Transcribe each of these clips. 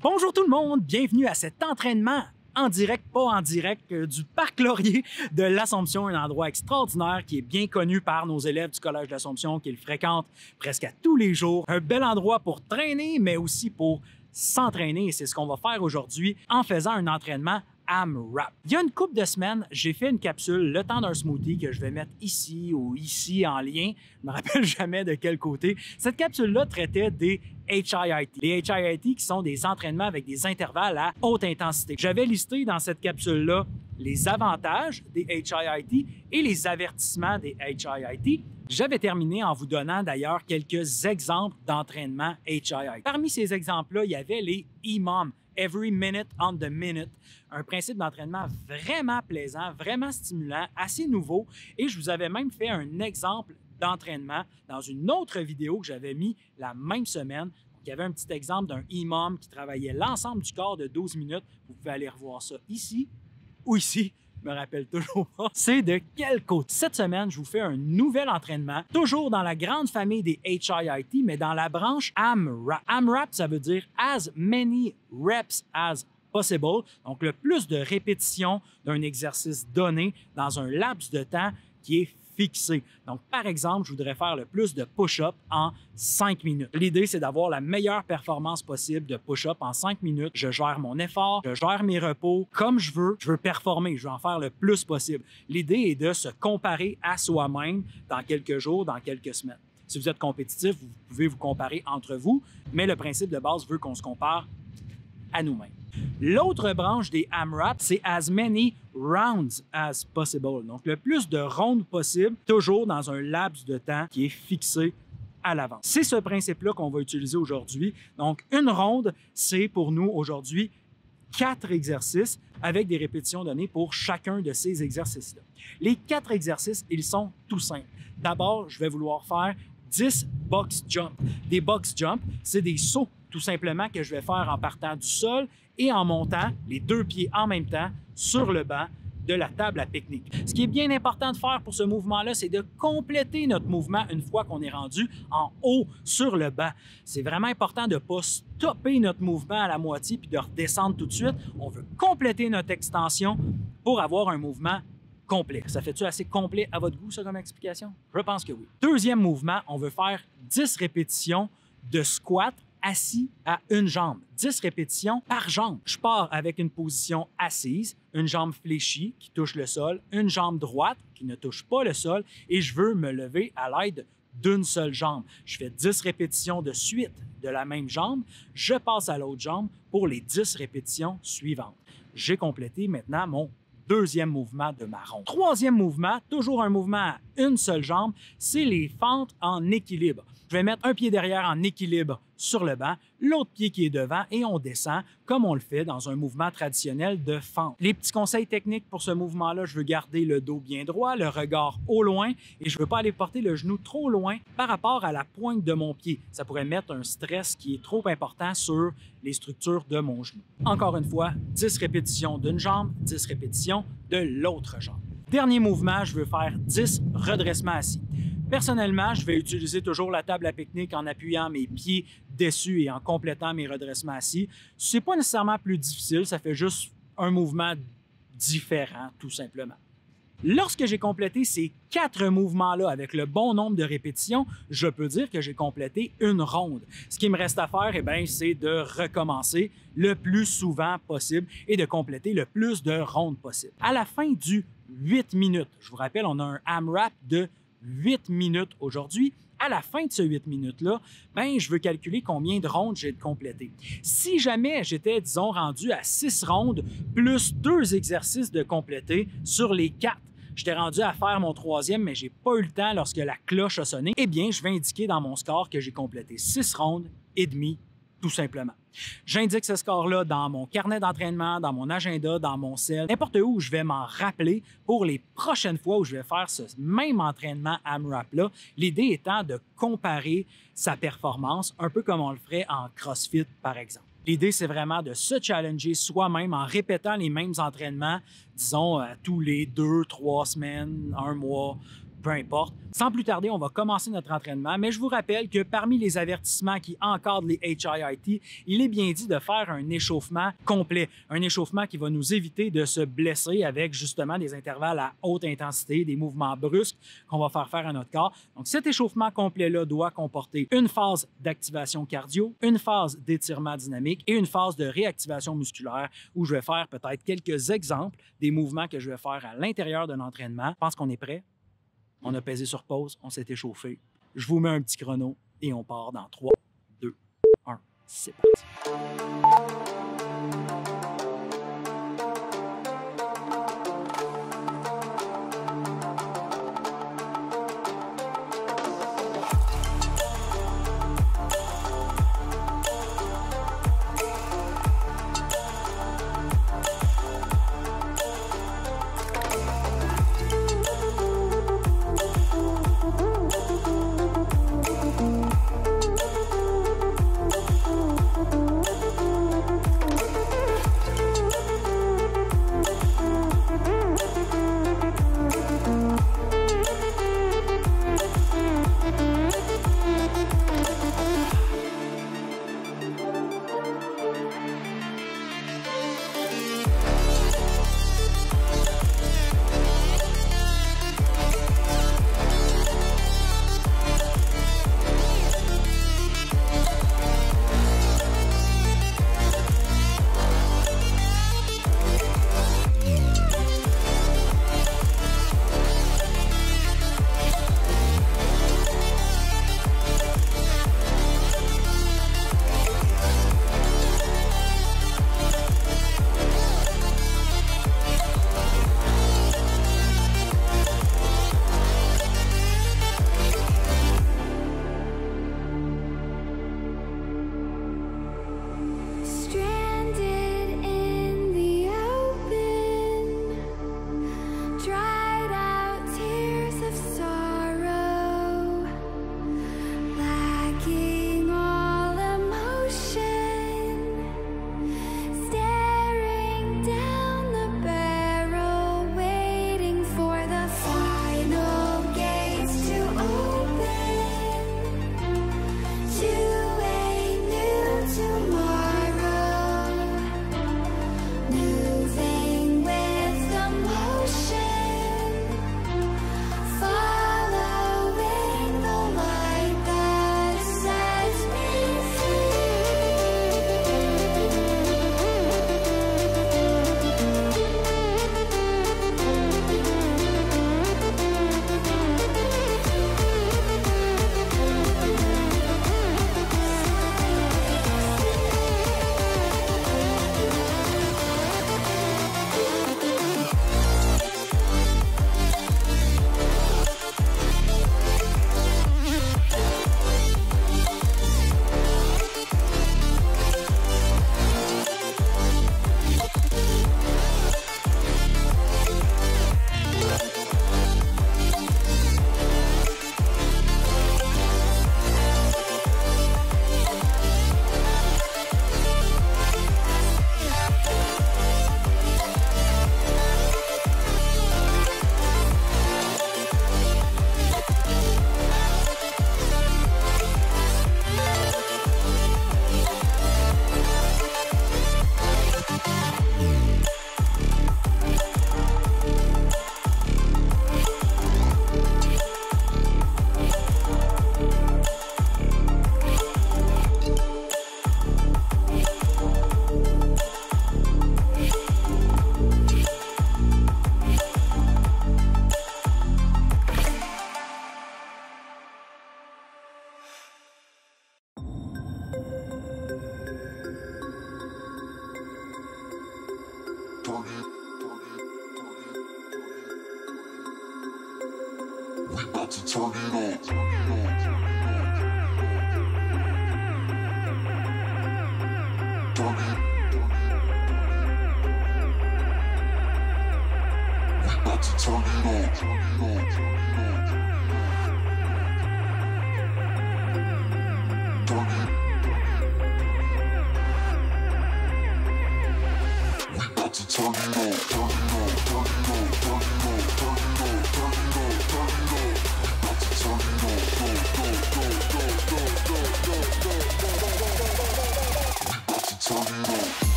Bonjour tout le monde, bienvenue à cet entraînement en direct, pas en direct, du Parc Laurier de l'Assomption, un endroit extraordinaire qui est bien connu par nos élèves du Collège de l'Assomption qui le fréquentent presque à tous les jours. Un bel endroit pour traîner, mais aussi pour s'entraîner et c'est ce qu'on va faire aujourd'hui en faisant un entraînement AMRAP. Il y a une couple de semaines, j'ai fait une capsule, le temps d'un smoothie, que je vais mettre ici ou ici en lien. Je me rappelle jamais de quel côté. Cette capsule-là traitait des HIIT. Les HIIT qui sont des entraînements avec des intervalles à haute intensité. J'avais listé dans cette capsule-là les avantages des HIIT et les avertissements des HIIT. J'avais terminé en vous donnant d'ailleurs quelques exemples d'entraînement HIIT. Parmi ces exemples-là, il y avait les EMOM, Every Minute on the Minute, un principe d'entraînement vraiment plaisant, vraiment stimulant, assez nouveau. Et je vous avais même fait un exemple d'entraînement dans une autre vidéo que j'avais mis la même semaine. Donc, il y avait un petit exemple d'un EMOM qui travaillait l'ensemble du corps de 12 minutes. Vous pouvez aller revoir ça ici ou ici. Je me rappelle toujours pas. C'est de quel côté? Cette semaine, je vous fais un nouvel entraînement, toujours dans la grande famille des HIIT, mais dans la branche AMRAP. AMRAP, ça veut dire As Many Reps As Possible, donc le plus de répétitions d'un exercice donné dans un laps de temps qui est fixé. Donc, par exemple, je voudrais faire le plus de push-up en 5 minutes. L'idée, c'est d'avoir la meilleure performance possible de push-up en 5 minutes. Je gère mon effort, je gère mes repos comme je veux performer, je veux en faire le plus possible. L'idée est de se comparer à soi-même dans quelques jours, dans quelques semaines. Si vous êtes compétitif, vous pouvez vous comparer entre vous, mais le principe de base veut qu'on se compare à nous-mêmes. L'autre branche des AMRAP, c'est As Many Rounds as Possible. Donc, le plus de rondes possible, toujours dans un laps de temps qui est fixé à l'avance. C'est ce principe-là qu'on va utiliser aujourd'hui. Donc, une ronde, c'est pour nous aujourd'hui 4 exercices avec des répétitions données pour chacun de ces exercices-là. Les 4 exercices, ils sont tout simples. D'abord, je vais vouloir faire 10 box jumps. Des box jumps, c'est des sauts tout simplement que je vais faire en partant du sol et en montant les 2 pieds en même temps sur le banc de la table à pique-nique. Ce qui est bien important de faire pour ce mouvement-là, c'est de compléter notre mouvement une fois qu'on est rendu en haut sur le banc. C'est vraiment important de ne pas stopper notre mouvement à la moitié puis de redescendre tout de suite. On veut compléter notre extension pour avoir un mouvement complet. Ça fait-tu assez complet à votre goût, ça, comme explication? Je pense que oui. Deuxième mouvement, on veut faire 10 répétitions de squat assis à une jambe. 10 répétitions par jambe. Je pars avec une position assise, une jambe fléchie qui touche le sol, une jambe droite qui ne touche pas le sol et je veux me lever à l'aide d'une seule jambe. Je fais 10 répétitions de suite de la même jambe. Je passe à l'autre jambe pour les 10 répétitions suivantes. J'ai complété maintenant mon deuxième mouvement de ma ronde. Troisième mouvement, toujours un mouvement à une seule jambe, c'est les fentes en équilibre. Je vais mettre un pied derrière en équilibre sur le banc, l'autre pied qui est devant et on descend comme on le fait dans un mouvement traditionnel de fente. Les petits conseils techniques pour ce mouvement-là, je veux garder le dos bien droit, le regard au loin et je ne veux pas aller porter le genou trop loin par rapport à la pointe de mon pied. Ça pourrait mettre un stress qui est trop important sur les structures de mon genou. Encore une fois, 10 répétitions d'une jambe, 10 répétitions de l'autre jambe. Dernier mouvement, je veux faire 10 redressements assis. Personnellement, je vais utiliser toujours la table à pique-nique en appuyant mes pieds dessus et en complétant mes redressements assis. C'est pas nécessairement plus difficile, ça fait juste un mouvement différent, tout simplement. Lorsque j'ai complété ces 4 mouvements-là avec le bon nombre de répétitions, je peux dire que j'ai complété une ronde. Ce qui me reste à faire, c'est de recommencer le plus souvent possible et de compléter le plus de rondes possible. À la fin du 8 minutes, je vous rappelle, on a un AMRAP de 8 minutes aujourd'hui. À la fin de ce 8 minutes-là, je veux calculer combien de rondes j'ai de compléter. Si jamais j'étais, disons, rendu à 6 rondes plus 2 exercices de compléter sur les 4, j'étais rendu à faire mon 3e, mais j'ai pas eu le temps lorsque la cloche a sonné, je vais indiquer dans mon score que j'ai complété 6 rondes et demie, tout simplement. J'indique ce score-là dans mon carnet d'entraînement, dans mon agenda, dans mon cell, n'importe où je vais m'en rappeler pour les prochaines fois où je vais faire ce même entraînement AMRAP-là. L'idée étant de comparer sa performance, un peu comme on le ferait en CrossFit, par exemple. L'idée, c'est vraiment de se challenger soi-même en répétant les mêmes entraînements, disons, tous les 2, 3 semaines, 1 mois, peu importe. Sans plus tarder, on va commencer notre entraînement, mais je vous rappelle que parmi les avertissements qui encadrent les HIIT, il est bien dit de faire un échauffement complet, un échauffement qui va nous éviter de se blesser avec justement des intervalles à haute intensité, des mouvements brusques qu'on va faire à notre corps. Donc cet échauffement complet-là doit comporter une phase d'activation cardio, une phase d'étirement dynamique et une phase de réactivation musculaire où je vais faire peut-être quelques exemples des mouvements que je vais faire à l'intérieur d'un entraînement. Je pense qu'on est prêt. On a pesé sur pause, on s'est échauffé. Je vous mets un petit chrono et on part dans 3, 2, 1. C'est parti.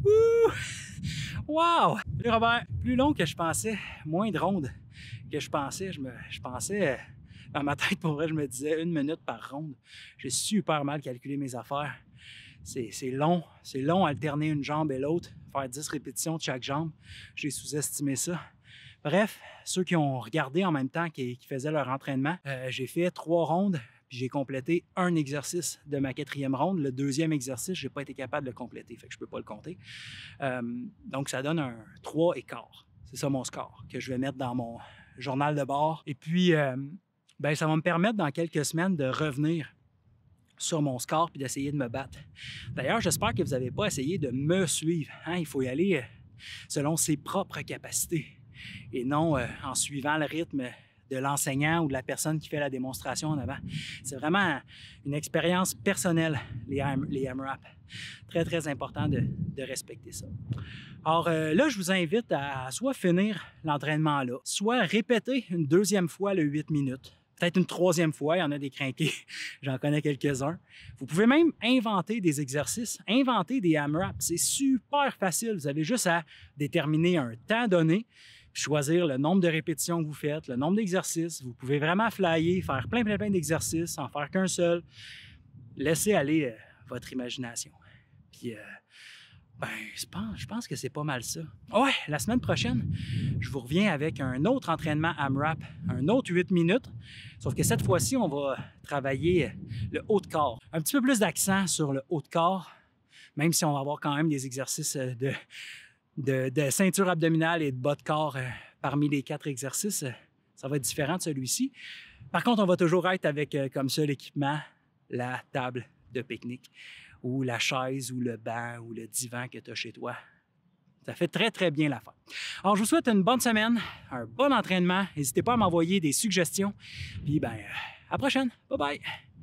Wouh! Wow! Robert, plus long que je pensais, moins de rondes que je pensais. Je pensais, dans ma tête, pour vrai, je me disais 1 minute par ronde. J'ai super mal calculé mes affaires. C'est long alterner une jambe et l'autre, faire 10 répétitions de chaque jambe. J'ai sous-estimé ça. Bref, ceux qui ont regardé en même temps, qui faisaient leur entraînement, j'ai fait 3 rondes, puis j'ai complété un exercice de ma 4e ronde. Le 2e exercice, je n'ai pas été capable de le compléter, fait que je ne peux pas le compter. Donc, ça donne un 3,4. C'est ça mon score que je vais mettre dans mon journal de bord. Et puis, ça va me permettre dans quelques semaines de revenir sur mon score puis d'essayer de me battre. D'ailleurs, j'espère que vous n'avez pas essayé de me suivre. Hein? Il faut y aller selon ses propres capacités et non en suivant le rythme de l'enseignant ou de la personne qui fait la démonstration en avant. C'est vraiment une expérience personnelle, les AMRAP. Très, très important de respecter ça. Alors là, je vous invite à soit finir l'entraînement là, soit répéter une 2e fois le 8 minutes. Peut-être une 3e fois, il y en a des crinqués, j'en connais quelques-uns. Vous pouvez même inventer des exercices, inventer des AMRAP. C'est super facile, vous avez juste à déterminer un temps donné, choisir le nombre de répétitions que vous faites, le nombre d'exercices. Vous pouvez vraiment flyer, faire plein d'exercices, en faire qu'un seul. Laissez aller votre imagination. Puis, je pense que c'est pas mal ça. Ouais, la semaine prochaine, je vous reviens avec un autre entraînement AMRAP, un autre 8 minutes. Sauf que cette fois-ci, on va travailler le haut de corps. Un petit peu plus d'accent sur le haut de corps, même si on va avoir quand même des exercices de ceinture abdominale et de bas de corps parmi les 4 exercices. Ça va être différent de celui-ci. Par contre, on va toujours être avec comme seul équipement la table de pique-nique ou la chaise ou le banc ou le divan que tu as chez toi. Ça fait très, très bien l'affaire. Alors, je vous souhaite une bonne semaine, un bon entraînement. N'hésitez pas à m'envoyer des suggestions. Puis, à la prochaine. Bye bye!